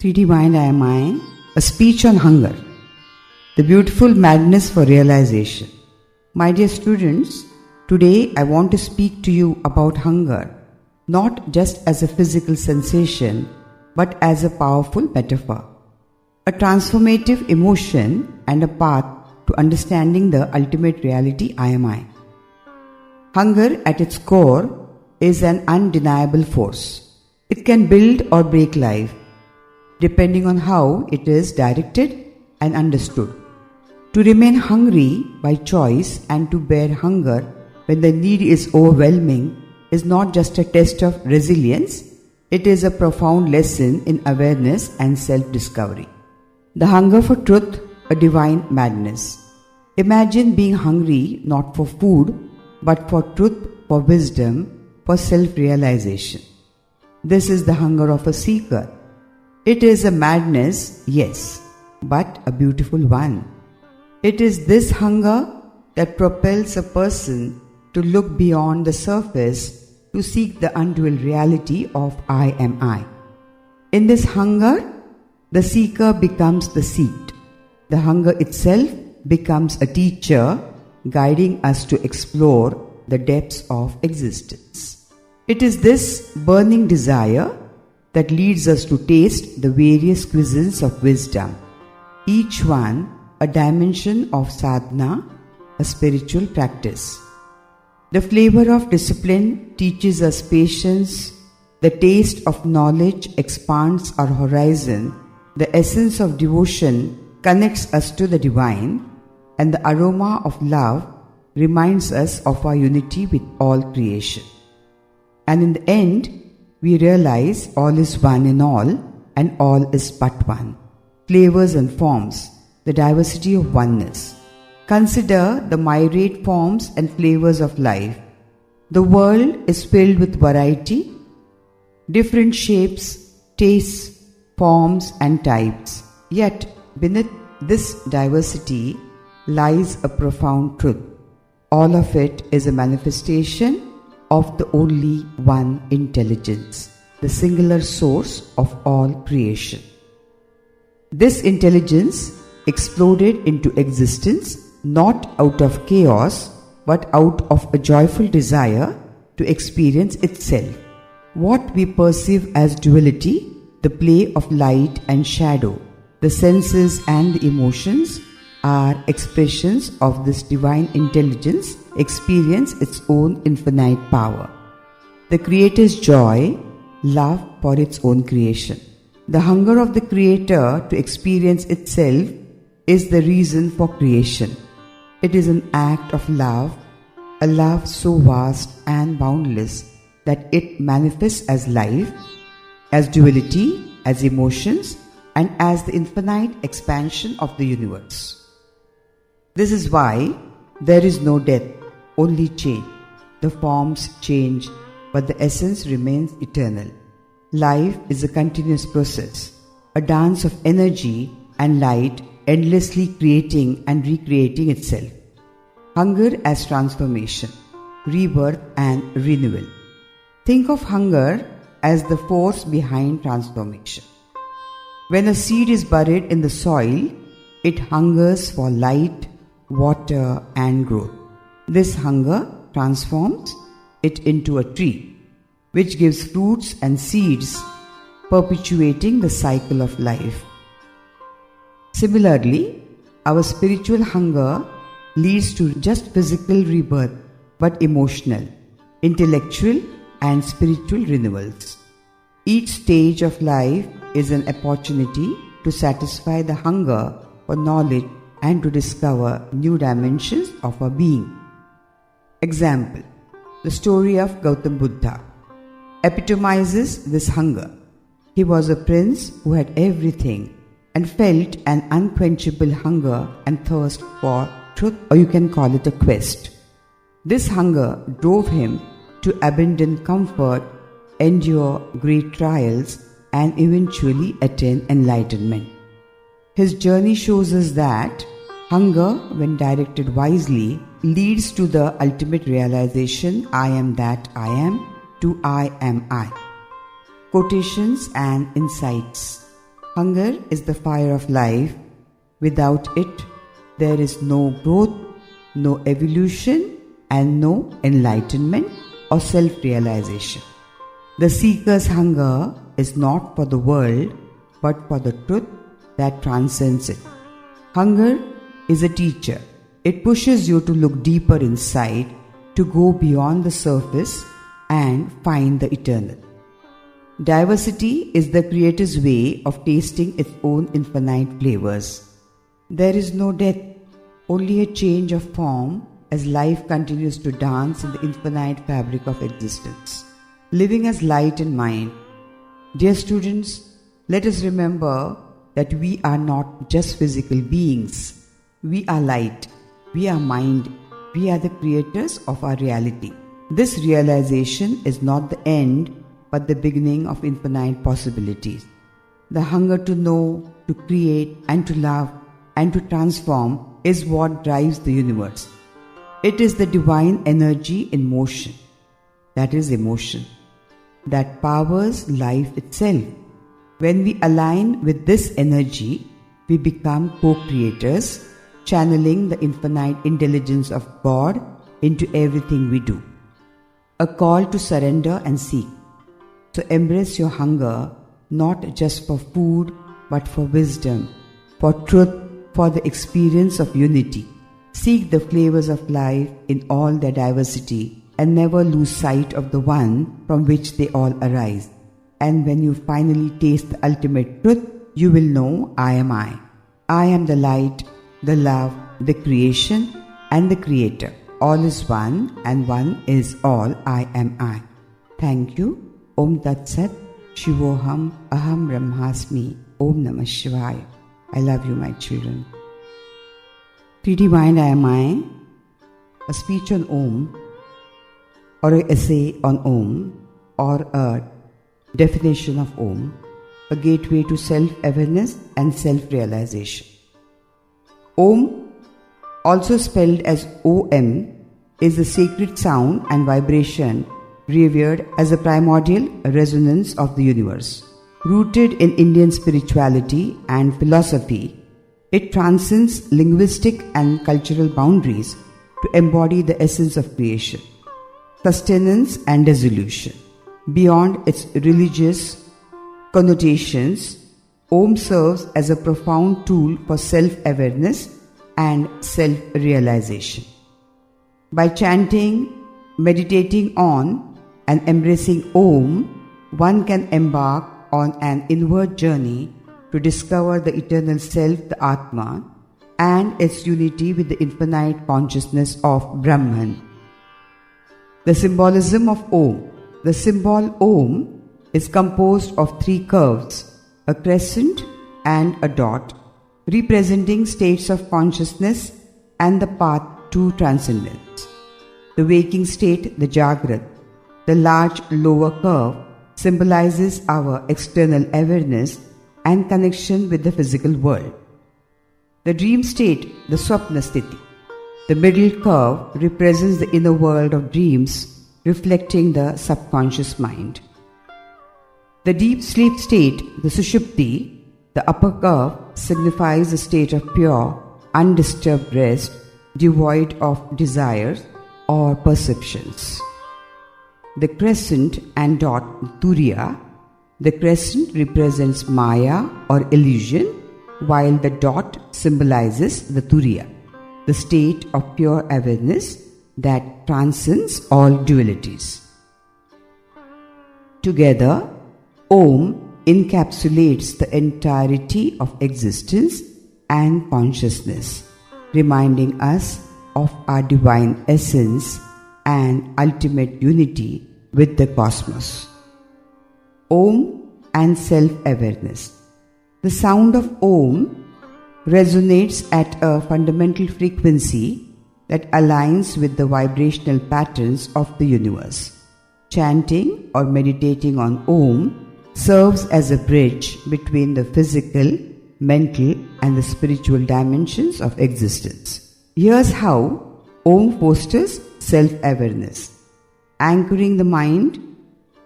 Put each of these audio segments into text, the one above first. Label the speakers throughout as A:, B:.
A: 3D Mind I Am I, a speech on hunger, the beautiful madness for realization. My dear students, today I want to speak to you about hunger, not just as a physical sensation, but as a powerful metaphor, a transformative emotion and a path to understanding the ultimate reality I am I. Hunger at its core is an undeniable force. It can build or break life, depending on how it is directed and understood. To remain hungry by choice and to bear hunger when the need is overwhelming is not just a test of resilience, it is a profound lesson in awareness and self-discovery. The hunger for truth, a divine madness. Imagine being hungry not for food, but for truth, for wisdom, for self-realization. This is the hunger of a seeker. It is a madness, yes, but a beautiful one. It is this hunger that propels a person to look beyond the surface to seek the unreal reality of I am I. In this hunger, the seeker becomes the seeked. The hunger itself becomes a teacher, guiding us to explore the depths of existence. It is this burning desire that leads us to taste the various cuisines of wisdom, each one a dimension of sadhana, a spiritual practice. The flavor of discipline teaches us patience, the taste of knowledge expands our horizon, the essence of devotion connects us to the divine, and the aroma of love reminds us of our unity with all creation. And in the end, we realize all is one in all, and all is but one. Flavors and forms, the diversity of oneness. Consider the myriad forms and flavors of life. The world is filled with variety, different shapes, tastes, forms and types. Yet beneath this diversity lies a profound truth. All of it is a manifestation of the only one intelligence, the singular source of all creation. This intelligence exploded into existence not out of chaos but out of a joyful desire to experience itself. What we perceive as duality, the play of light and shadow, the senses and the emotions are expressions of this divine intelligence experience its own infinite power. The Creator's joy, love for its own creation. The hunger of the Creator to experience itself is the reason for creation. It is an act of love, a love so vast and boundless that it manifests as life, as duality, as emotions, and as the infinite expansion of the universe. This is why there is no death, only change. The forms change, but the essence remains eternal. Life is a continuous process, a dance of energy and light endlessly creating and recreating itself. Hunger as transformation, rebirth and renewal. Think of hunger as the force behind transformation. When a seed is buried in the soil, it hungers for light, water and growth. This hunger transforms it into a tree, which gives fruits and seeds, perpetuating the cycle of life. Similarly, our spiritual hunger leads to just physical rebirth, but emotional, intellectual and spiritual renewals. Each stage of life is an opportunity to satisfy the hunger for knowledge and to discover new dimensions of our being. Example, the story of Gautam Buddha epitomizes this hunger. He was a prince who had everything and felt an unquenchable hunger and thirst for truth, or you can call it a quest. This hunger drove him to abandon comfort, endure great trials, and eventually attain enlightenment. His journey shows us that hunger, when directed wisely, leads to the ultimate realization I am that I am to I am I. Quotations and insights. Hunger is the fire of life. Without it, there is no growth, no evolution, and no enlightenment or self-realization. The seeker's hunger is not for the world, but for the truth that transcends it. Hunger is a teacher. It pushes you to look deeper inside, to go beyond the surface and find the eternal. Diversity is the Creator's way of tasting its own infinite flavors. There is no death, only a change of form as life continues to dance in the infinite fabric of existence. Living as light and mind. Dear students, let us remember that we are not just physical beings. We are light. We are mind. We are the creators of our reality. This realization is not the end, but the beginning of infinite possibilities. The hunger to know, to create, and to love, and to transform is what drives the universe. It is the divine energy in motion, that is emotion, that powers life itself. When we align with this energy, we become co-creators, channeling the infinite intelligence of God into everything we do. A call to surrender and seek. So embrace your hunger, not just for food, but for wisdom, for truth, for the experience of unity. Seek the flavors of life in all their diversity and never lose sight of the one from which they all arise. And when you finally taste the ultimate truth, you will know I am I. I am the light, the love, the creation, and the creator. All is one, and one is all. I am I. Thank you. Om Tat Sat. Shivoham Aham Brahmasmi. Om Namah Shivaya. I love you, my children. Predefined I am I, a speech on Om, or an essay on Om, or a definition of Om, a gateway to self-awareness and self-realization. Om, also spelled as OM, is the sacred sound and vibration revered as a primordial resonance of the universe. Rooted in Indian spirituality and philosophy, it transcends linguistic and cultural boundaries to embody the essence of creation, sustenance and dissolution. Beyond its religious connotations, Om serves as a profound tool for self-awareness and self-realization. By chanting, meditating on, and embracing Om, one can embark on an inward journey to discover the eternal self, the Atma, and its unity with the infinite consciousness of Brahman. The symbolism of Om. The symbol Om is composed of three curves, a crescent and a dot, representing states of consciousness and the path to transcendence. The waking state, the Jagrat, the large lower curve, symbolizes our external awareness and connection with the physical world. The dream state, the Swapna Sthiti. The middle curve represents the inner world of dreams, reflecting the subconscious mind. The deep sleep state, the Sushupti, the upper curve, signifies a state of pure, undisturbed rest, devoid of desires or perceptions. The crescent and dot, Turiya. The crescent represents Maya or illusion, while the dot symbolizes the Turiya, the state of pure awareness that transcends all dualities. Together, Om encapsulates the entirety of existence and consciousness, reminding us of our divine essence and ultimate unity with the cosmos. Om and self-awareness. The sound of Om resonates at a fundamental frequency that aligns with the vibrational patterns of the universe. Chanting or meditating on Om serves as a bridge between the physical, mental, and the spiritual dimensions of existence. Here's how Om fosters self-awareness. Anchoring the mind,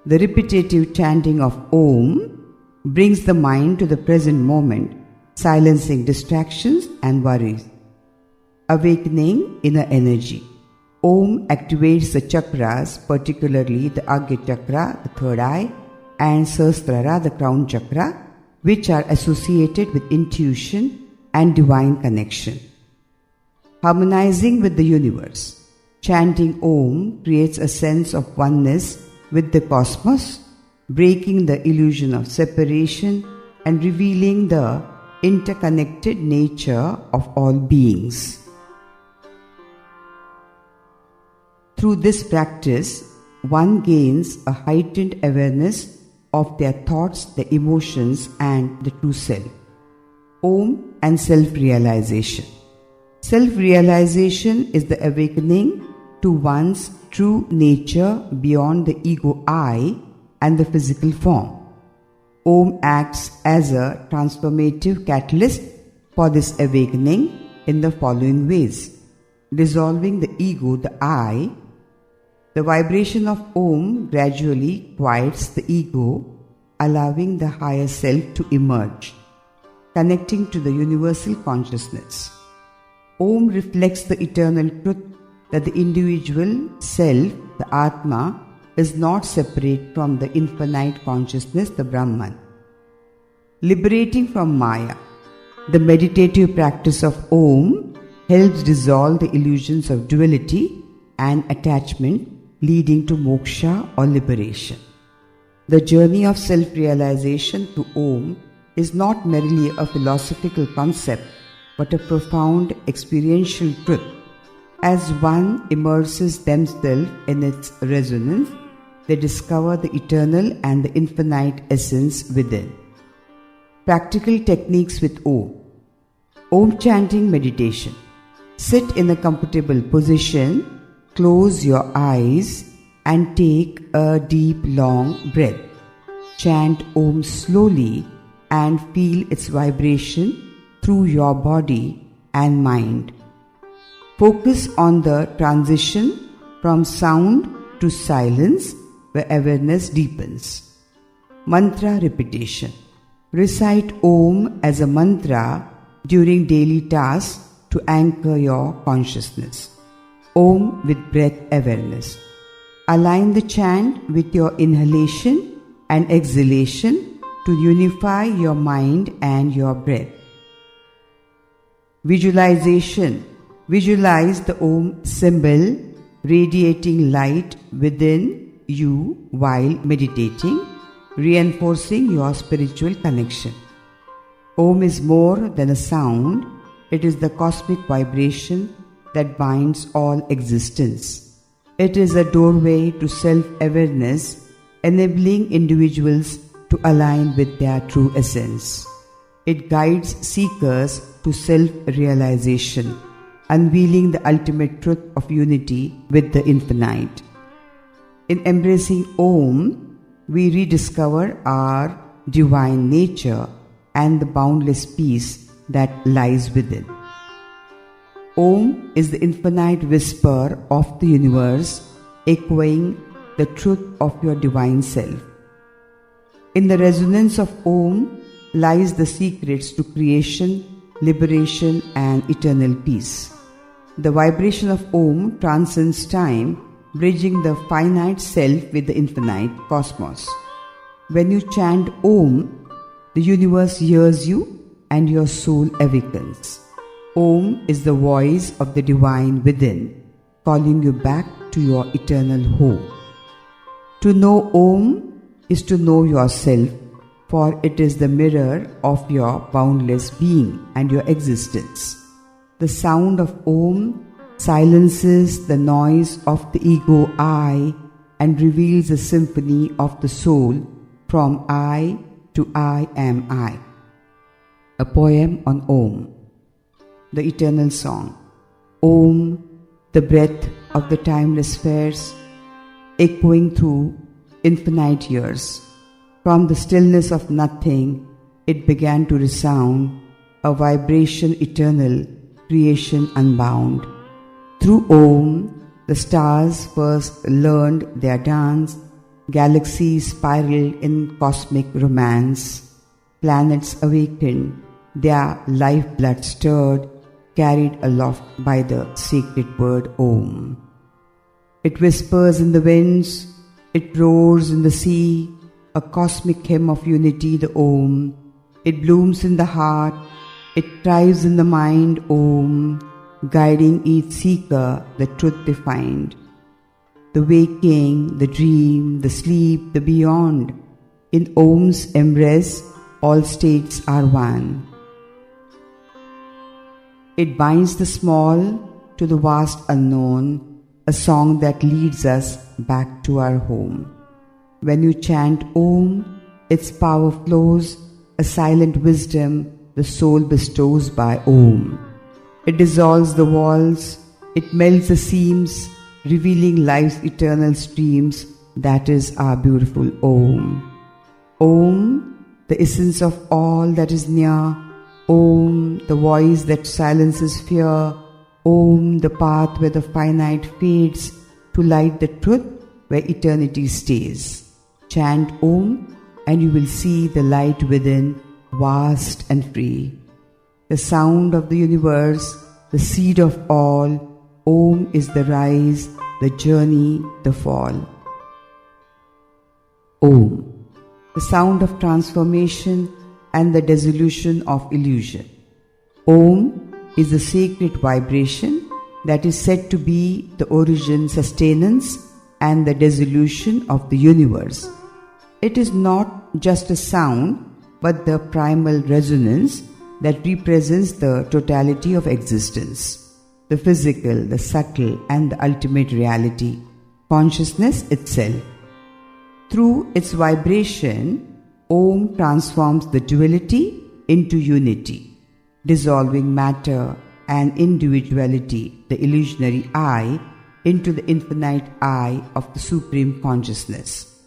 A: the repetitive chanting of Om brings the mind to the present moment, silencing distractions and worries. Awakening inner energy. Om activates the chakras, particularly the Agya chakra, the third eye, and Sahasrara, the crown chakra, which are associated with intuition and divine connection. Harmonizing with the universe. Chanting Om creates a sense of oneness with the cosmos, breaking the illusion of separation and revealing the interconnected nature of all beings. Through this practice, one gains a heightened awareness of their thoughts, their emotions, and the true self. Om and self-realization. Self-realization is the awakening to one's true nature beyond the ego I and the physical form. Om acts as a transformative catalyst for this awakening in the following ways. Dissolving the ego, the I. The vibration of Om gradually quiets the ego, allowing the higher self to emerge, connecting to the universal consciousness. Om reflects the eternal truth that the individual self, the Atma, is not separate from the infinite consciousness, the Brahman. Liberating from Maya. The meditative practice of Om helps dissolve the illusions of duality and attachment, leading to moksha or liberation. The journey of self-realization through Om is not merely a philosophical concept, but a profound experiential truth. As one immerses themselves in its resonance, they discover the eternal and the infinite essence within. Practical techniques with Om. Om chanting meditation. Sit in a comfortable position. Close your eyes and take a deep, long breath. Chant Om slowly and feel its vibration through your body and mind. Focus on the transition from sound to silence where awareness deepens. Mantra repetition. Recite Om as a mantra during daily tasks to anchor your consciousness. Om with breath awareness. Align the chant with your inhalation and exhalation to unify your mind and your breath. Visualization. Visualize the Om symbol radiating light within you while meditating, reinforcing your spiritual connection. Om is more than a sound, it is the cosmic vibration that binds all existence. It is a doorway to self-awareness, enabling individuals to align with their true essence. It guides seekers to self-realization, unveiling the ultimate truth of unity with the infinite. In embracing Om, we rediscover our divine nature and the boundless peace that lies within. Om is the infinite whisper of the universe, echoing the truth of your divine self. In the resonance of Om lies the secrets to creation, liberation, and eternal peace. The vibration of Om transcends time, bridging the finite self with the infinite cosmos. When you chant Om, the universe hears you and your soul awakens. Om is the voice of the divine within, calling you back to your eternal home. To know Om is to know yourself, for it is the mirror of your boundless being and your existence. The sound of Om silences the noise of the ego I and reveals a symphony of the soul from I to I am I. A poem on Om. The eternal song. Om, the breath of the timeless spheres, echoing through infinite years. From the stillness of nothing, it began to resound, a vibration eternal, creation unbound. Through Om, the stars first learned their dance, galaxies spiraled in cosmic romance. planets awakened, their lifeblood stirred, carried aloft by the sacred word Om. It whispers in the winds, it roars in the sea, a cosmic hymn of unity, the Om. It blooms in the heart, it thrives in the mind, Om, guiding each seeker the truth they find. The waking, the dream, the sleep, the beyond, in Om's embrace all states are one. It binds the small to the vast unknown, a song that leads us back to our home. When you chant Om, its power flows, a silent wisdom the soul bestows by Om. It dissolves the walls, it melts the seams, revealing life's eternal streams, that is our beautiful Om. Om, the essence of all that is near. Om, the voice that silences fear. Om, the path where the finite fades to light the truth where eternity stays. Chant Om and you will see the light within, vast and free. The sound of the universe, the seed of all. Om is the rise, the journey, the fall. Om, the sound of transformation and the dissolution of illusion. Om is the sacred vibration that is said to be the origin, sustenance, and the dissolution of the universe. It is not just a sound, but the primal resonance that represents the totality of existence, the physical, the subtle, and the ultimate reality, consciousness itself. Through its vibration, Om transforms the duality into unity, dissolving matter and individuality, the illusionary I, into the infinite I of the Supreme Consciousness.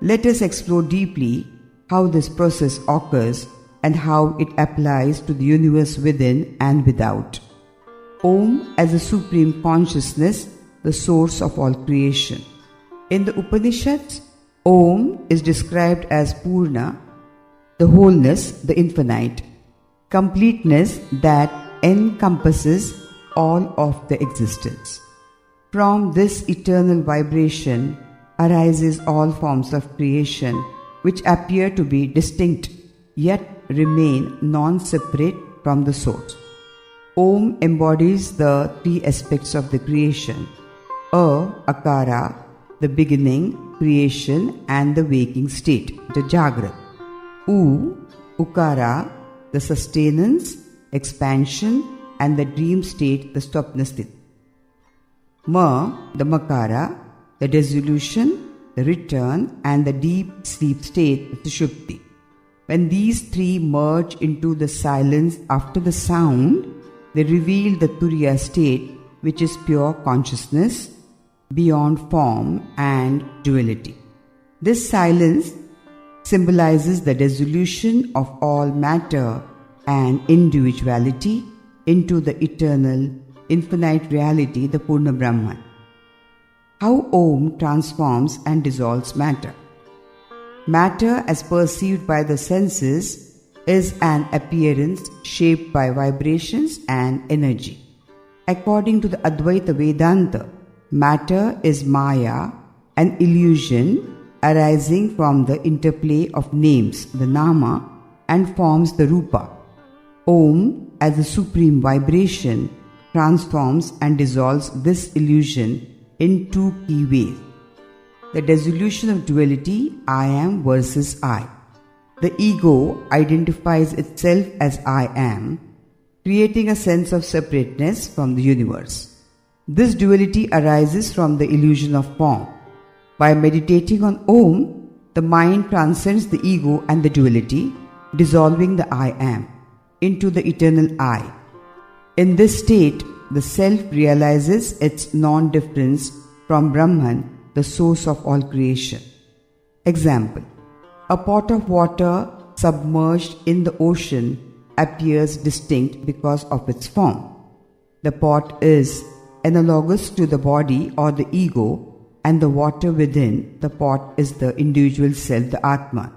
A: Let us explore deeply how this process occurs and how it applies to the universe within and without. Om as the Supreme Consciousness, the source of all creation. In the Upanishads, Om is described as Purna, the wholeness, the infinite, completeness that encompasses all of the existence. From this eternal vibration arises all forms of creation which appear to be distinct yet remain non-separate from the source. Om embodies the three aspects of the creation: Akara, the beginning, creation, and the waking state, the Jagrat; Ukara, the sustenance, expansion, and the dream state, the Swapna state; the Makara, the dissolution, the return, and the deep sleep state, the Sushupti. When these three merge into the silence after the sound, they reveal the Turiya state, which is pure consciousness, beyond form and duality. This silence symbolizes the dissolution of all matter and individuality into the eternal, infinite reality, the Purna Brahman. How Om transforms and dissolves matter. Matter, as perceived by the senses, is an appearance shaped by vibrations and energy. According to the Advaita Vedanta, matter is Maya, an illusion arising from the interplay of names, the Nama, and forms the Rupa. Om, as a supreme vibration, transforms and dissolves this illusion in two key ways. The dissolution of duality, I am versus I. The ego identifies itself as I am, creating a sense of separateness from the universe. This duality arises from the illusion of form. By meditating on Om, the mind transcends the ego and the duality, dissolving the I am into the eternal I. In this state, the self realizes its non-difference from Brahman, the source of all creation. Example: a pot of water submerged in the ocean appears distinct because of its form. The pot is analogous to the body or the ego, and the water within the pot is the individual self, the Atma.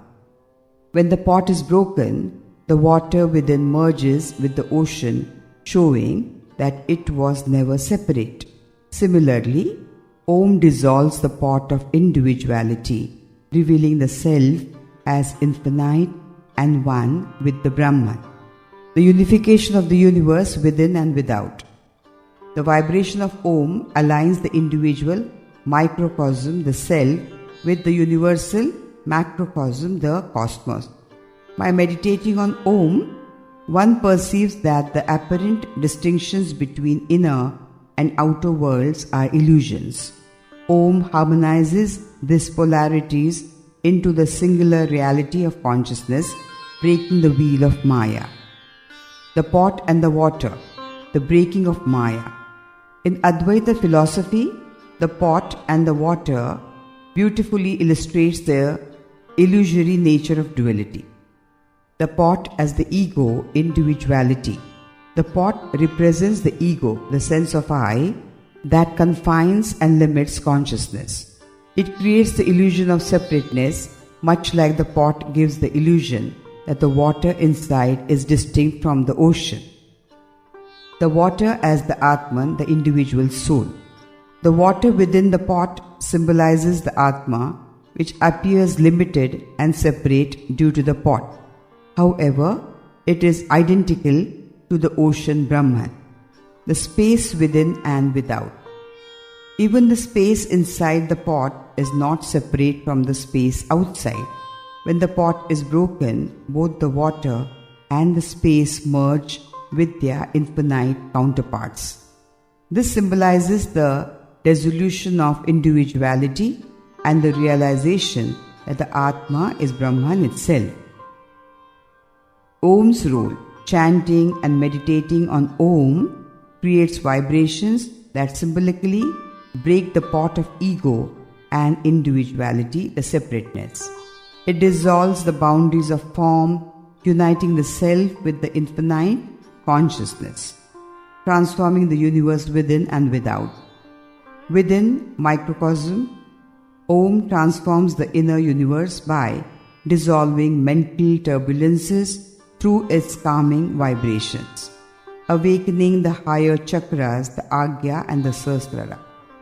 A: When the pot is broken, the water within merges with the ocean, showing that it was never separate. Similarly, Om dissolves the pot of individuality, revealing the self as infinite and one with the Brahman. The unification of the universe within and without. The vibration of Om aligns the individual microcosm, the self, with the universal macrocosm, the cosmos. By meditating on Om, one perceives that the apparent distinctions between inner and outer worlds are illusions. Om harmonizes these polarities into the singular reality of consciousness, breaking the wheel of Maya. The pot and the water, the breaking of Maya. In Advaita philosophy, the pot and the water beautifully illustrates the illusory nature of duality. The pot as the ego, individuality. The pot represents the ego, the sense of I, that confines and limits consciousness. It creates the illusion of separateness, much like the pot gives the illusion that the water inside is distinct from the ocean. The water as the Atman, the individual soul. The water within the pot symbolizes the Atma, which appears limited and separate due to the pot. However, it is identical to the ocean Brahman, the space within and without. Even the space inside the pot is not separate from the space outside. When the pot is broken, both the water and the space merge with their infinite counterparts. This symbolizes the dissolution of individuality and the realization that the Atma is Brahman itself. Om's role. Chanting and meditating on Om creates vibrations that symbolically break the pot of ego and individuality, the separateness. It dissolves the boundaries of form, uniting the self with the infinite consciousness, transforming the universe within and without. Within microcosm, Om transforms the inner universe by dissolving mental turbulences through its calming vibrations, awakening the higher chakras, the Agya and the Sahasrara,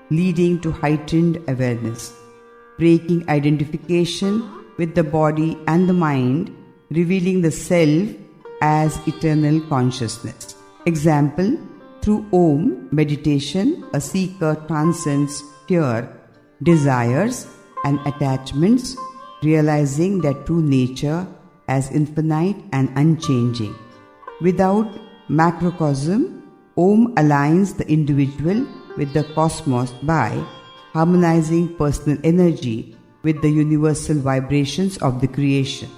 A: leading to heightened awareness, breaking identification with the body and the mind, revealing the self as eternal consciousness. Example, through Om meditation, a seeker transcends fear, desires and attachments, realizing their true nature as infinite and unchanging. Without macrocosm, Om aligns the individual with the cosmos by harmonizing personal energy with the universal vibrations of the creation.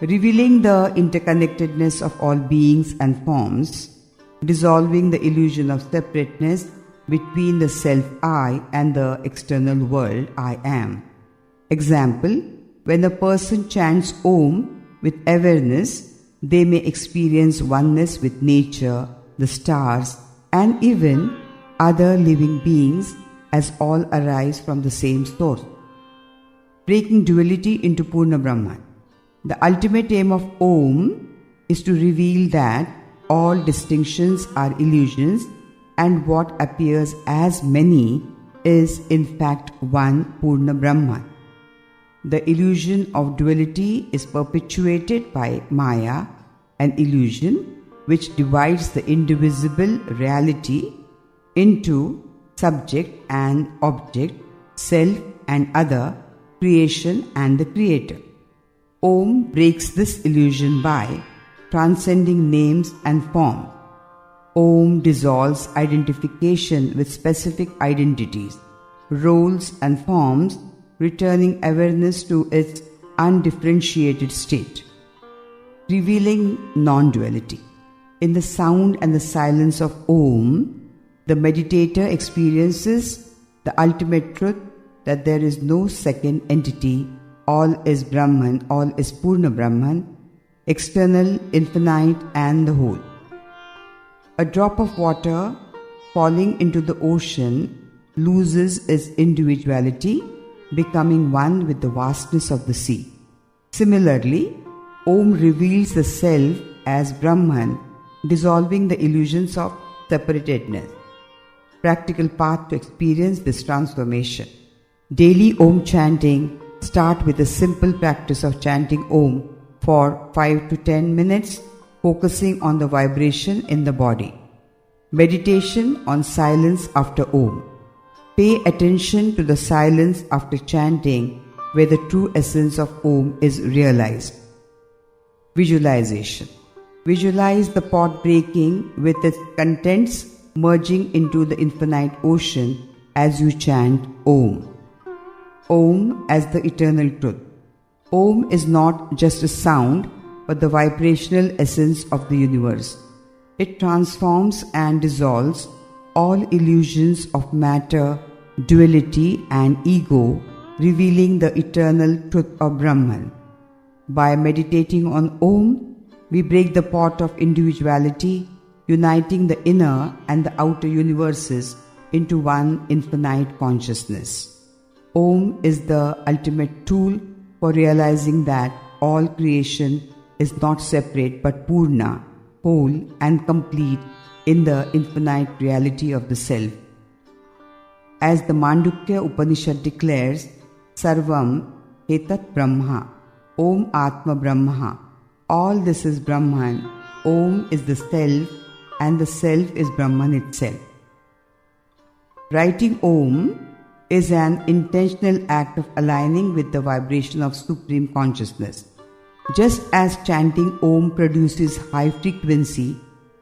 A: Revealing the interconnectedness of all beings and forms, dissolving the illusion of separateness between the self-I and the external world I am. Example, when a person chants Om with awareness, they may experience oneness with nature, the stars, and even other living beings, as all arise from the same source. Breaking duality into Purna Brahman. The ultimate aim of Om is to reveal that all distinctions are illusions and what appears as many is in fact one Purna Brahman. The illusion of duality is perpetuated by Maya, an illusion which divides the indivisible reality into subject and object, self and other, creation and the creator. Om breaks this illusion by transcending names and forms. Om dissolves identification with specific identities, roles and forms, returning awareness to its undifferentiated state, revealing non-duality. In the sound and the silence of Om, the meditator experiences the ultimate truth that there is no second entity, all is Brahman, all is Purna Brahman, external, infinite and the whole. A drop of water falling into the ocean loses its individuality, becoming one with the vastness of the sea. Similarly, Om reveals the self as Brahman, dissolving the illusions of separatedness. Practical path to experience this transformation. Daily Om chanting. Start with a simple practice of chanting Om for 5 to 10 minutes, focusing on the vibration in the body. Meditation on silence after Om. Pay attention to the silence after chanting, where the true essence of Om is realized. Visualization. Visualize the pot breaking with its contents merging into the infinite ocean as you chant Om. Om as the eternal truth. Om is not just a sound, but the vibrational essence of the universe. It transforms and dissolves all illusions of matter, duality and ego, revealing the eternal truth of Brahman. By meditating on Om, we break the pot of individuality, uniting the inner and the outer universes into one infinite consciousness. Om is the ultimate tool for realizing that all creation is not separate but Purna, whole and complete in the infinite reality of the self. As the Mandukya Upanishad declares, Sarvam Etat Brahma, Om Atma Brahma, all this is Brahman, Om is the self and the self is Brahman itself. Writing Om is an intentional act of aligning with the vibration of Supreme Consciousness. Just as chanting Om produces high frequency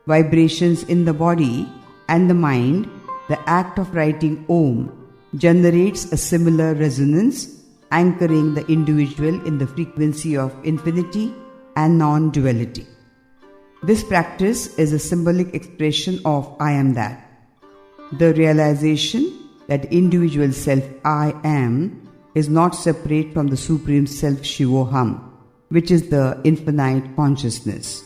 A: vibrations in the body and the mind, the act of writing Om generates a similar resonance, anchoring the individual in the frequency of infinity and non-duality. This practice is a symbolic expression of I am that. The realization that individual self I am is not separate from the Supreme Self Shivoham, which is the infinite consciousness.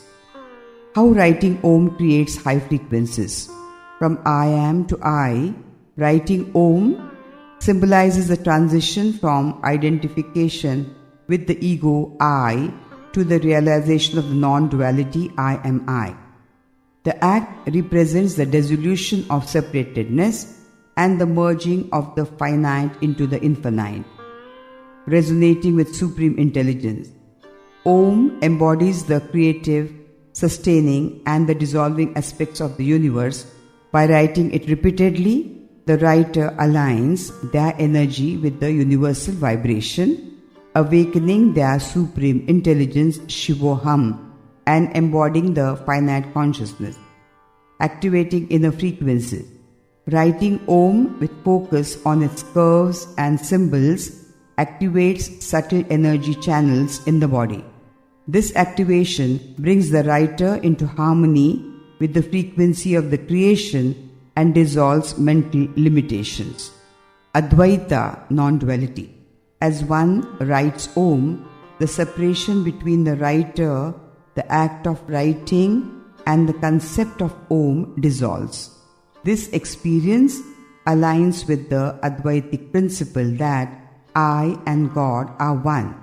A: How writing Om creates high frequencies. From I am to I, writing Om symbolizes the transition from identification with the ego I to the realization of the non-duality I am I. The act represents the dissolution of separatedness and the merging of the finite into the infinite, resonating with supreme intelligence. Om embodies the creative, sustaining and the dissolving aspects of the universe. By writing it repeatedly, the writer aligns their energy with the universal vibration, awakening their supreme intelligence Shivoham and embodying the finite consciousness, activating inner frequencies. Writing Om with focus on its curves and symbols activates subtle energy channels in the body. This activation brings the writer into harmony with the frequency of the creation and dissolves mental limitations. Advaita, non-duality. As one writes Om, the separation between the writer, the act of writing, and the concept of Om dissolves. This experience aligns with the Advaitic principle that I and God are one.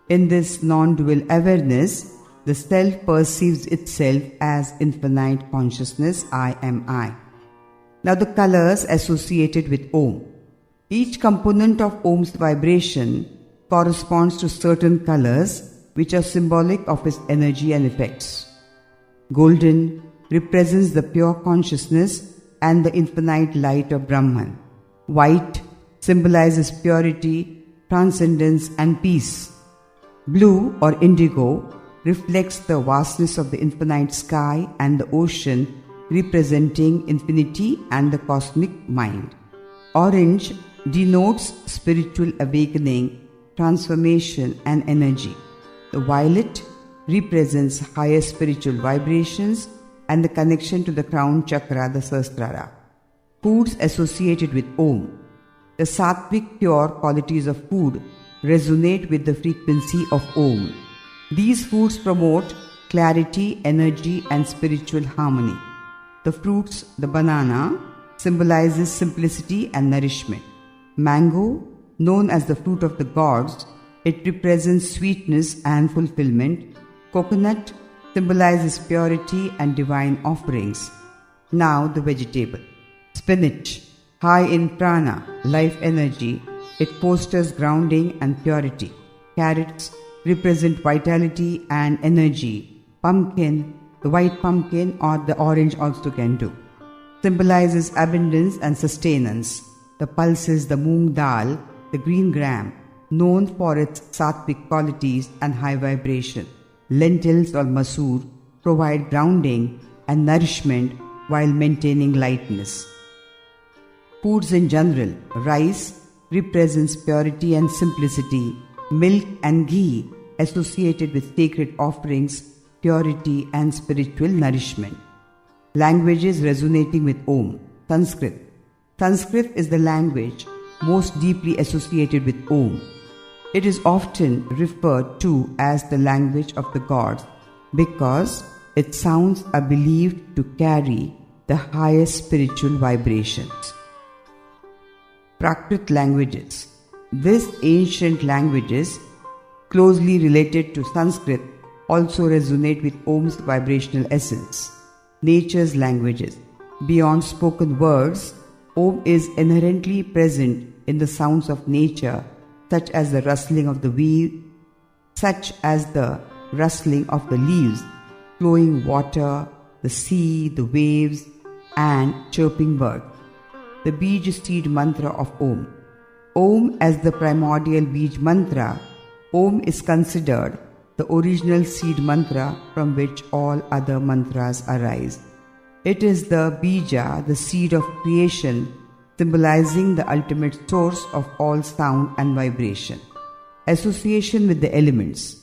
A: In this non-dual awareness, the self perceives itself as infinite consciousness, I am I. Now the colors associated with Om. Each component of Om's vibration corresponds to certain colors which are symbolic of its energy and effects. Golden represents the pure consciousness and the infinite light of Brahman. White symbolizes purity, transcendence and peace. Blue or indigo reflects the vastness of the infinite sky and the ocean, representing infinity and the cosmic mind. Orange denotes spiritual awakening, transformation and energy. The violet represents higher spiritual vibrations and the connection to the crown chakra, the Sahasrara. Foods associated with Om. The sattvic pure qualities of food resonate with the frequency of Om. These foods promote clarity, energy and spiritual harmony. The fruits, the banana, symbolizes simplicity and nourishment. Mango, known as the fruit of the gods, It represents sweetness and fulfillment. Coconut symbolizes purity and divine offerings. Now the vegetable. Spinach, high in prana, life energy, it fosters grounding and purity. Carrots represent vitality and energy. Pumpkin, the white pumpkin or the orange also can do, symbolizes abundance and sustenance. The pulses, the moong dal, the green gram, known for its sattvic qualities and high vibration. Lentils or masoor provide grounding and nourishment while maintaining lightness. Foods in general. Rice represents purity and simplicity. Milk and ghee associated with sacred offerings, purity and spiritual nourishment. Languages resonating with Om. Sanskrit. Sanskrit is the language most deeply associated with Om. It is often referred to as the language of the gods because its sounds are believed to carry the highest spiritual vibrations. Prakrit languages. These ancient languages, closely related to Sanskrit, also resonate with Om's vibrational essence. Nature's languages. Beyond spoken words, Om is inherently present in the sounds of nature, such as the rustling of the leaves, flowing water, the sea, the waves, and chirping birds. The Bij seed mantra of Om. Om as the primordial Bij mantra, Om is considered the original seed mantra from which all other mantras arise. It is the Bija, the seed of creation, symbolizing the ultimate source of all sound and vibration. Association with the elements.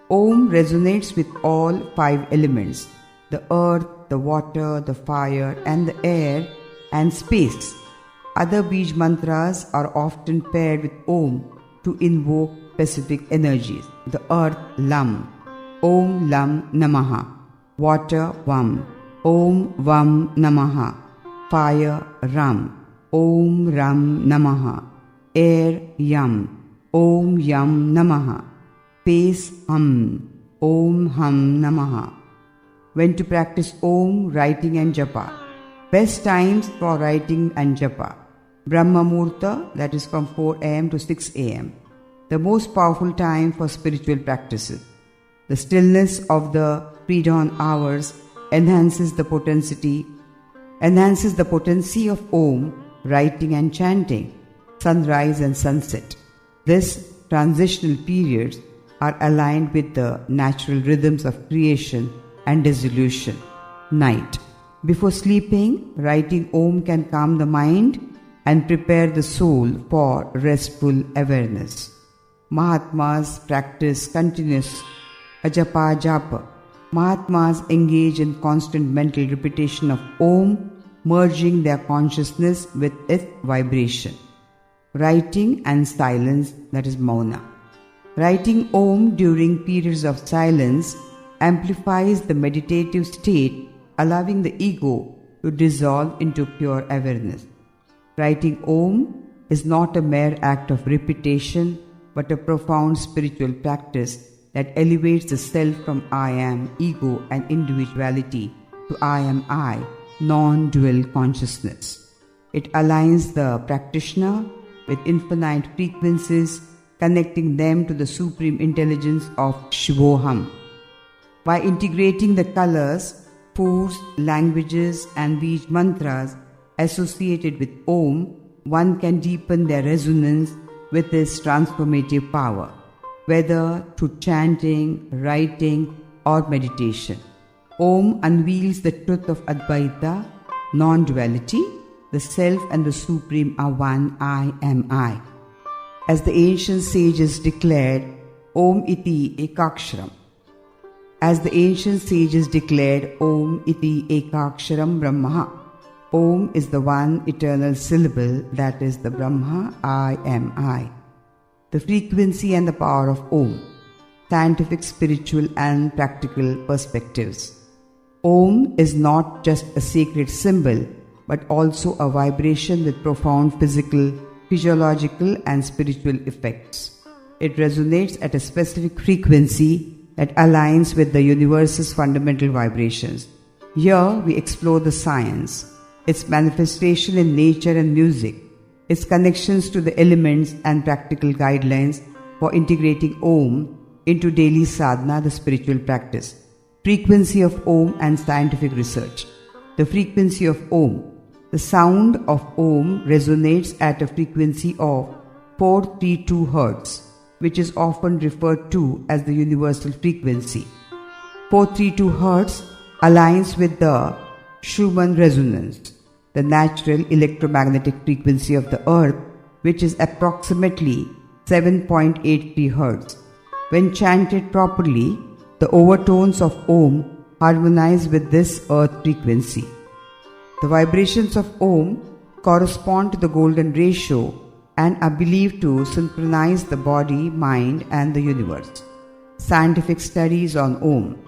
A: Om resonates with all 5 elements: the earth, the water, the fire, and the air, and space. Other Bij mantras are often paired with Om to invoke specific energies. The earth, Lam, Om Lam Namaha. Water, Vam, Om Vam Namaha. Fire, Ram, Om Ram Namaha. Air, Yam, Om Yam Namaha. Space, Hum, Om Hum Namaha. When to practice Om, writing and japa. Best times for writing and japa. Brahma Muhurta, that is from 4 am to 6 am. The most powerful time for spiritual practices. The stillness of the pre-dawn hours enhances the potency of Om, writing and chanting, sunrise and sunset. These transitional periods are aligned with the natural rhythms of creation and dissolution. Night. Before sleeping, writing Om can calm the mind and prepare the soul for restful awareness. Mahatmas practice continuous ajapa japa. Mahatmas engage in constant mental repetition of Om, merging their consciousness with its vibration. Writing and silence, that is mauna. Writing Om during periods of silence amplifies the meditative state, allowing the ego to dissolve into pure awareness. Writing Om is not a mere act of repetition, but a profound spiritual practice that elevates the self from I am, ego and individuality to I am I, non-dual consciousness. It aligns the practitioner with infinite frequencies, connecting them to the supreme intelligence of Shivoham. By integrating the colors, foods, languages and Bij mantras associated with Om, one can deepen their resonance with its transformative power, whether through chanting, writing, or meditation. Om unveils the truth of Advaita, non-duality. The self and the supreme are one, I am I. As the ancient sages declared, Om iti ekaksharam. As the ancient sages declared, Om iti ekaksharam Brahma. Om is the one eternal syllable, that is the Brahma, I am I. The frequency and the power of Om. Scientific, spiritual and practical perspectives. Om is not just a sacred symbol, but also a vibration with profound physical, physiological and spiritual effects. it resonates at a specific frequency that aligns with the universe's fundamental vibrations. Here we explore the science, its manifestation in nature and music, its connections to the elements and practical guidelines for integrating Om into daily sadhana, the spiritual practice. Frequency of Om and scientific research. The frequency of Om. The sound of Om resonates at a frequency of 432 Hz, which is often referred to as the universal frequency. 432 Hz aligns with the Schumann resonance, the natural electromagnetic frequency of the earth, which is approximately 7.83 Hz. When chanted properly, the overtones of Om harmonize with this earth frequency. The vibrations of Om correspond to the golden ratio and are believed to synchronize the body, mind, and the universe. Scientific studies on Om.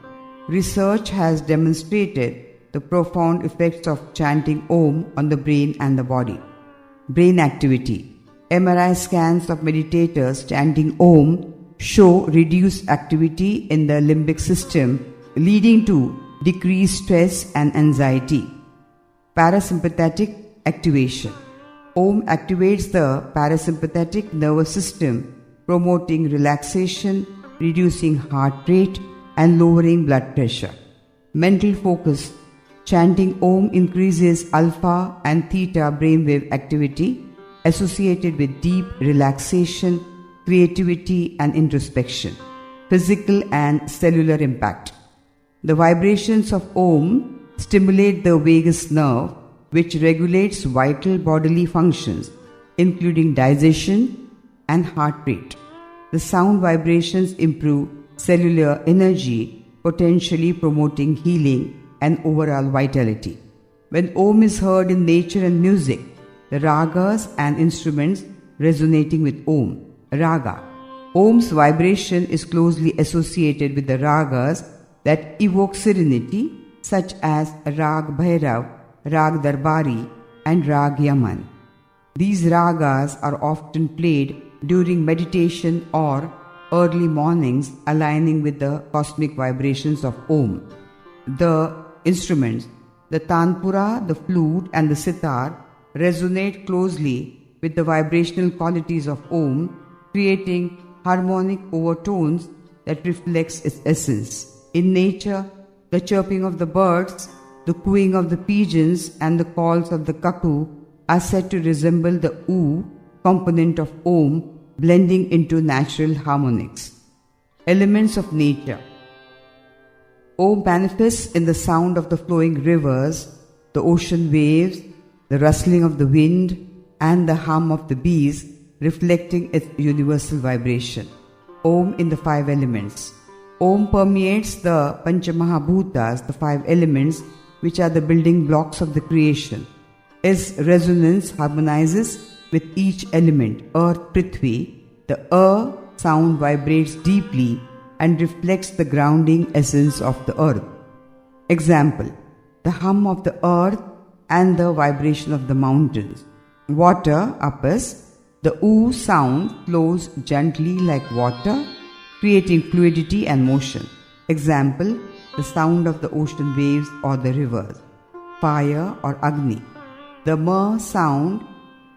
A: Research has demonstrated the profound effects of chanting Om on the brain and the body. Brain activity. MRI scans of meditators chanting Om show reduced activity in the limbic system, leading to decreased stress and anxiety. Parasympathetic activation. Om activates the parasympathetic nervous system, promoting relaxation, reducing heart rate, and lowering blood pressure. Mental focus. Chanting Om increases alpha and theta brainwave activity associated with deep relaxation, creativity, and introspection. Physical and cellular impact. The vibrations of Om stimulate the vagus nerve, which regulates vital bodily functions, including digestion and heart rate. The sound vibrations improve cellular energy, potentially promoting healing and overall vitality. When Om is heard in nature and music, the ragas and instruments resonating with Om. Raga. Om's vibration is closely associated with the ragas that evoke serenity, such as Rag Bhairav, Rag Darbari, and Rag Yaman. These ragas are often played during meditation or early mornings, aligning with the cosmic vibrations of Om. The instruments, the tanpura, the flute, and the sitar resonate closely with the vibrational qualities of Om, creating harmonic overtones that reflects its essence. In nature, the chirping of the birds, the cooing of the pigeons, and the calls of the cuckoo are said to resemble the oo component of Om, blending into natural harmonics. Elements of nature. Om manifests in the sound of the flowing rivers, the ocean waves, the rustling of the wind, and the hum of the bees, reflecting its universal vibration. Om in the five elements. Om permeates the Panchamahabhutas, the five elements, which are the building blocks of the creation. Its resonance harmonizes with each element, earth, Prithvi. The sound vibrates deeply and reflects the grounding essence of the earth. Example, the hum of the earth and the vibration of the mountains. Water, Apas, the oo sound flows gently like water, creating fluidity and motion. Example, the sound of the ocean waves or the rivers. Fire or Agni. The ma sound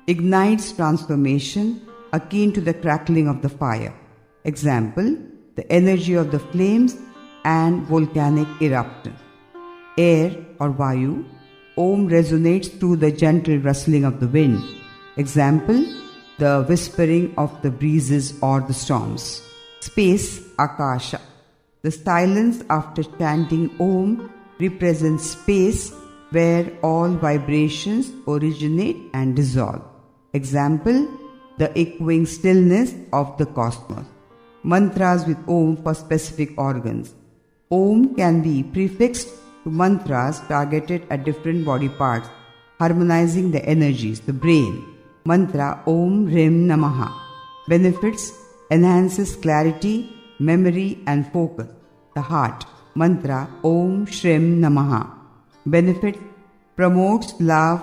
A: ignites transformation akin to the crackling of the fire. Example, the energy of the flames and volcanic eruption. Air or Vayu. Om resonates through the gentle rustling of the wind. Example, the whispering of the breezes or the storms. Space, Akasha. The silence after chanting Om represents space where all vibrations originate and dissolve. Example, the echoing stillness of the cosmos. Mantras with Om for specific organs. Om can be prefixed to mantras targeted at different body parts, harmonizing the energies. The brain. Mantra Om Rim Namaha. Benefits: enhances clarity, memory, and focus. The heart. Mantra Om Shrim Namaha. Benefits: promotes love,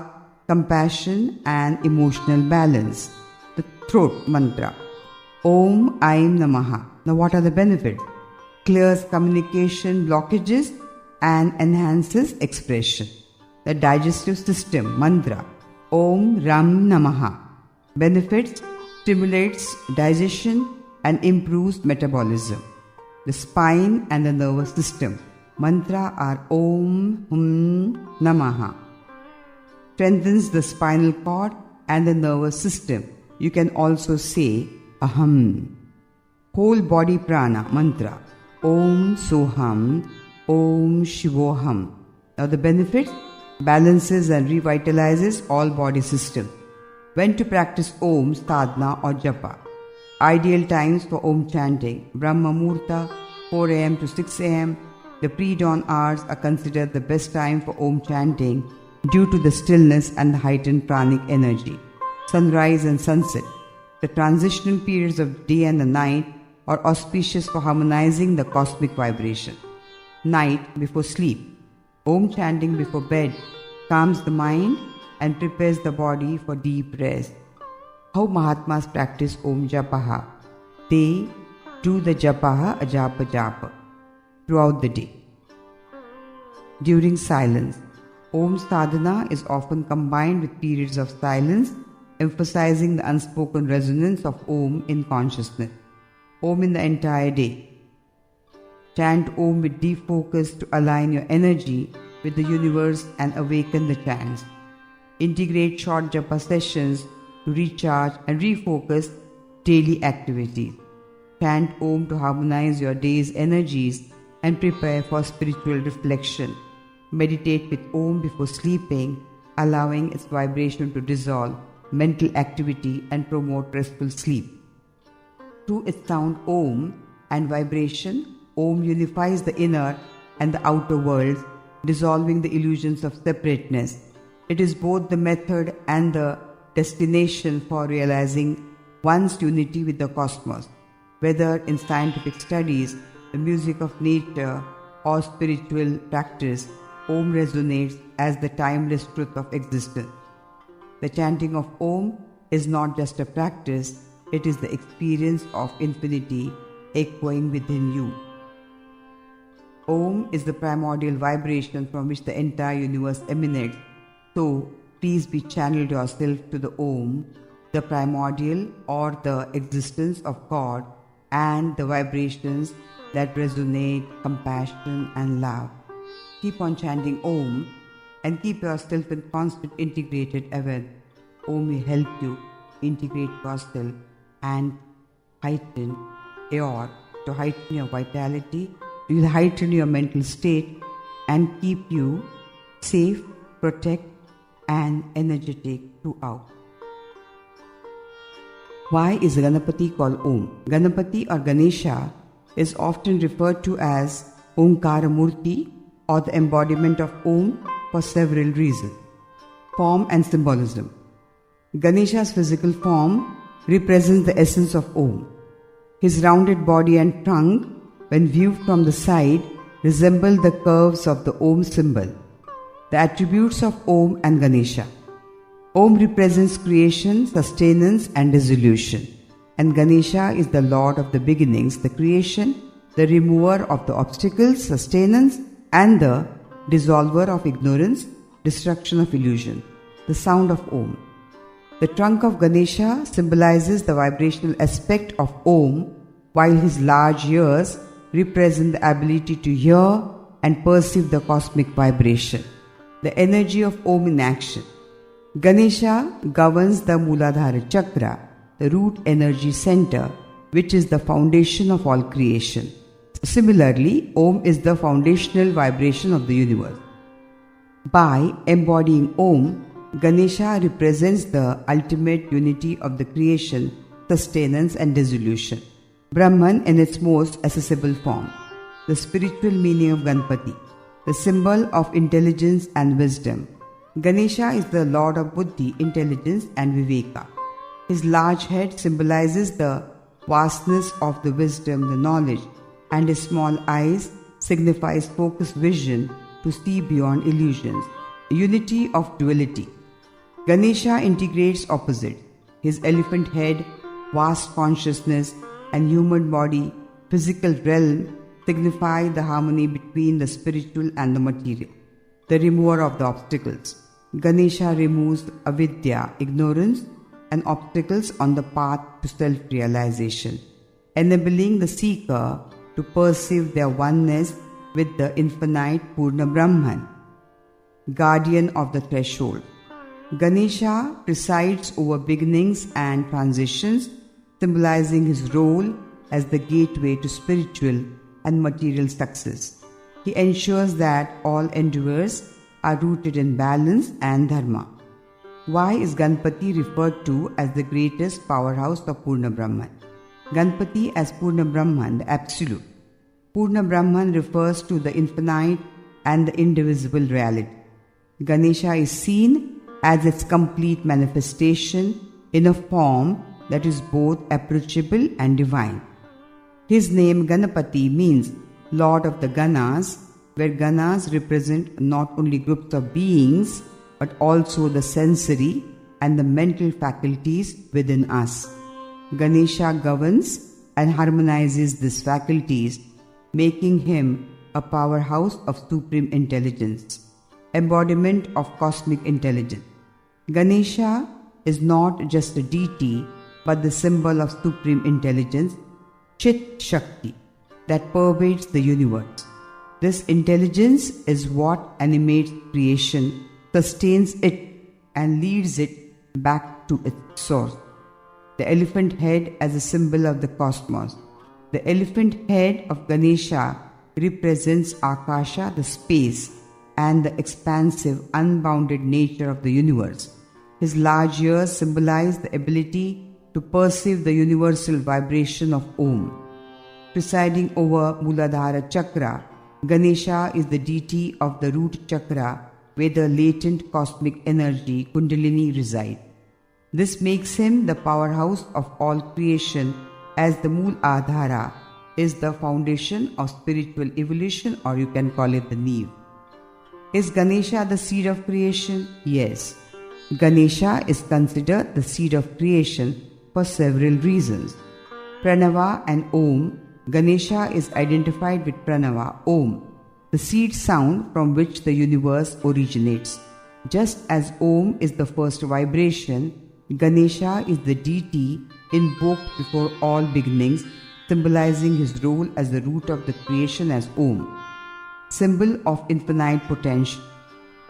A: compassion, and emotional balance. The throat mantra. Om Aim Namaha. Now what are the benefits? Clears communication blockages and enhances expression. The digestive system, mantra, Om Ram Namaha. Benefits: stimulates digestion and improves metabolism. The spine and the nervous system, mantra are Om Hum Namaha. Strengthens the spinal cord and the nervous system. You can also say Aham. Whole body prana, mantra, Om Soham, Om Shivoham. Now the benefits: balances and revitalizes all body systems. When to practice Om, sadhana or japa? Ideal times for Om chanting: Brahma Muhurta, 4 am to 6 am. The pre-dawn hours are considered the best time for Om chanting due to the stillness and the heightened pranic energy. Sunrise and sunset, the transitional periods of day and the night, are auspicious for harmonizing the cosmic vibration. Night before sleep, Om chanting before bed calms the mind and prepares the body for deep rest. How Mahatmas practice Om Japaha? They do the Japaha Ajapa Japa throughout the day. During silence, Om sadhana is often combined with periods of silence, emphasizing the unspoken resonance of Om in consciousness. Om in the entire day. Chant Om with deep focus to align your energy with the universe and awaken the chants. Integrate short japa sessions to recharge and refocus daily activities. Chant Om to harmonize your day's energies and prepare for spiritual reflection. Meditate with Om before sleeping, allowing its vibration to dissolve mental activity and promote restful sleep. Through its sound Om and vibration, Om unifies the inner and the outer worlds, dissolving the illusions of separateness. It is both the method and the destination for realizing one's unity with the cosmos. Whether in scientific studies, the music of nature, or spiritual practice, Om resonates as the timeless truth of existence. The chanting of Om is not just a practice, it is the experience of infinity echoing within you. Om is the primordial vibration from which the entire universe emanates. So, please be channeled yourself to the Om, the primordial or the existence of God, and the vibrations that resonate compassion and love. Keep on chanting Om and keep yourself in constant integrated awareness. Om will help you integrate yourself and heighten your vitality, it will heighten your mental state and keep you safe, protect and energetic throughout. Why is Ganapati called Om? Ganapati or Ganesha is often referred to as Omkara Murti or the embodiment of Om for several reasons. Form and symbolism. Ganesha's physical form represents the essence of Om. His rounded body and trunk, when viewed from the side, resemble the curves of the Om symbol. The attributes of Om and Ganesha. Om represents creation, sustenance and dissolution, and Ganesha is the Lord of the beginnings, the creation, the remover of the obstacles, sustenance, and the dissolver of ignorance, destruction of illusion. The sound of Om. The trunk of Ganesha symbolizes the vibrational aspect of Om, while his large ears represent the ability to hear and perceive the cosmic vibration. The energy of Om in action. Ganesha governs the Mooladhara Chakra, the root energy center, which is the foundation of all creation. Similarly, Om is the foundational vibration of the universe. By embodying Om, Ganesha represents the ultimate unity of the creation, sustenance and dissolution. Brahman in its most accessible form. The spiritual meaning of Ganpati, the symbol of intelligence and wisdom. Ganesha is the Lord of Buddhi, intelligence and Viveka. His large head symbolizes the vastness of the wisdom, the knowledge, and his small eyes signifies focused vision to see beyond illusions. Unity of duality. Ganesha integrates opposites. His elephant head vast consciousness, and human body, physical realm, signify the harmony between the spiritual and the material, the remover of the obstacles. Ganesha removes avidya, ignorance, and obstacles on the path to self-realization, enabling the seeker to perceive their oneness with the infinite Purna Brahman, guardian of the threshold. Ganesha presides over beginnings and transitions, symbolizing his role as the gateway to spiritual and material success. He ensures that all endeavors are rooted in balance and dharma. Why is Ganpati referred to as the greatest powerhouse of Purna Brahman? Ganpati as Purna Brahman, the Absolute. Purna Brahman refers to the infinite and the indivisible reality. Ganesha is seen as its complete manifestation in a form that is both approachable and divine. His name Ganapati means Lord of the Ganas, where Ganas represent not only groups of beings but also the sensory and the mental faculties within us. Ganesha governs and harmonizes these faculties, making him a powerhouse of supreme intelligence, embodiment of cosmic intelligence. Ganesha is not just a deity but the symbol of supreme intelligence, Chit Shakti, that pervades the universe. This intelligence is what animates creation, sustains it, and leads it back to its source. The elephant head as a symbol of the cosmos. The elephant head of Ganesha represents Akasha, the space, and the expansive, unbounded nature of the universe. His large ears symbolize the ability to perceive the universal vibration of Om. Presiding over Muladhara Chakra, Ganesha is the deity of the root chakra where the latent cosmic energy Kundalini resides. This makes him the powerhouse of all creation, as the Mool Adhara is the foundation of spiritual evolution, or you can call it the Neve. Is Ganesha the seed of creation? Yes. Ganesha is considered the seed of creation for several reasons. Pranava and Om. Ganesha is identified with Pranava, Om, the seed sound from which the universe originates. Just as Om is the first vibration, Ganesha is the deity invoked before all beginnings, symbolizing his role as the root of the creation as Om, symbol of infinite potential.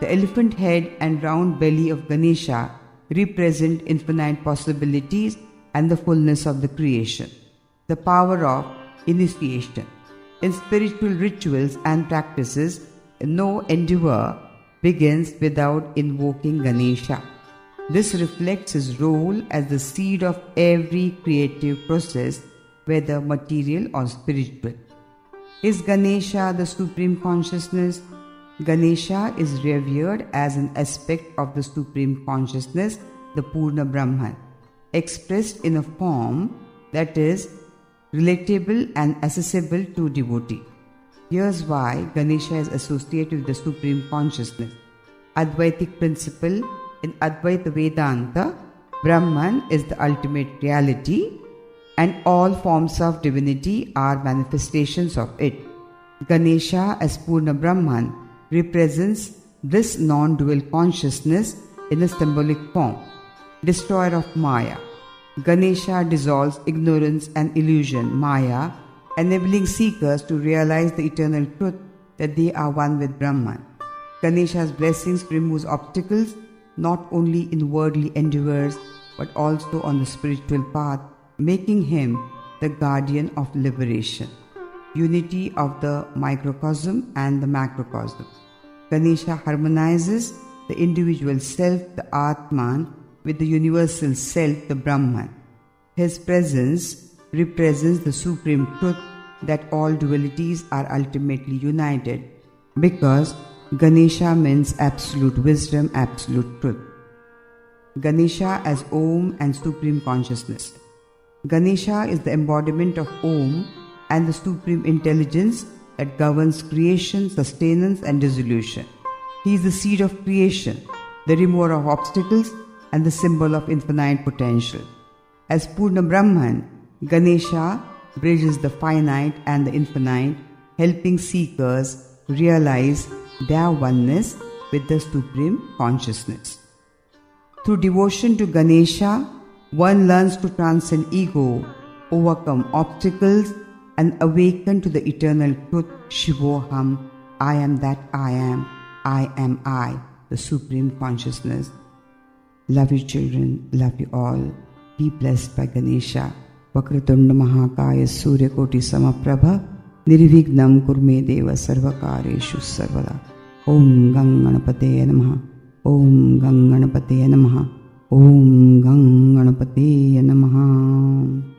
A: The elephant head and round belly of Ganesha represent infinite possibilities and the fullness of the creation. The power of initiation. In spiritual rituals and practices, no endeavor begins without invoking Ganesha. This reflects his role as the seed of every creative process, whether material or spiritual. Is Ganesha the supreme consciousness? Ganesha is revered as an aspect of the supreme consciousness, the Purna Brahman, expressed in a form that is relatable and accessible to devotee. Here's why Ganesha is associated with the supreme consciousness. Advaitic principle. In Advaita Vedanta, Brahman is the ultimate reality and all forms of divinity are manifestations of it. Ganesha as Purna Brahman represents this non-dual consciousness in a symbolic form, destroyer of Maya. Ganesha dissolves ignorance and illusion, Maya, enabling seekers to realize the eternal truth that they are one with Brahman. Ganesha's blessings removes obstacles not only in worldly endeavors but also on the spiritual path, making him the guardian of liberation, unity of the microcosm and the macrocosm. Ganesha harmonizes the individual self, the Atman, with the universal self, the Brahman. His presence represents the supreme truth that all dualities are ultimately united, because Ganesha means absolute wisdom, absolute truth. Ganesha as Om and Supreme Consciousness. Ganesha is the embodiment of Om and the Supreme Intelligence that governs creation, sustenance and dissolution. He is the seed of creation, the remover of obstacles and the symbol of infinite potential. As Purna Brahman, Ganesha bridges the finite and the infinite, helping seekers realize their oneness with the Supreme Consciousness. Through devotion to Ganesha, one learns to transcend ego, overcome obstacles, and awaken to the eternal truth, Shivoham, I am that I am I, the Supreme Consciousness. Love you children, love you all. Be blessed by Ganesha. Vakratunda Mahakaya Suryakoti Samaprabha Nirvignam Kurme Deva Sarvakareshu Sarvada. Om Ganganapate Namaha. Om Ganganapate Namaha. Om Ganganapate Namaha.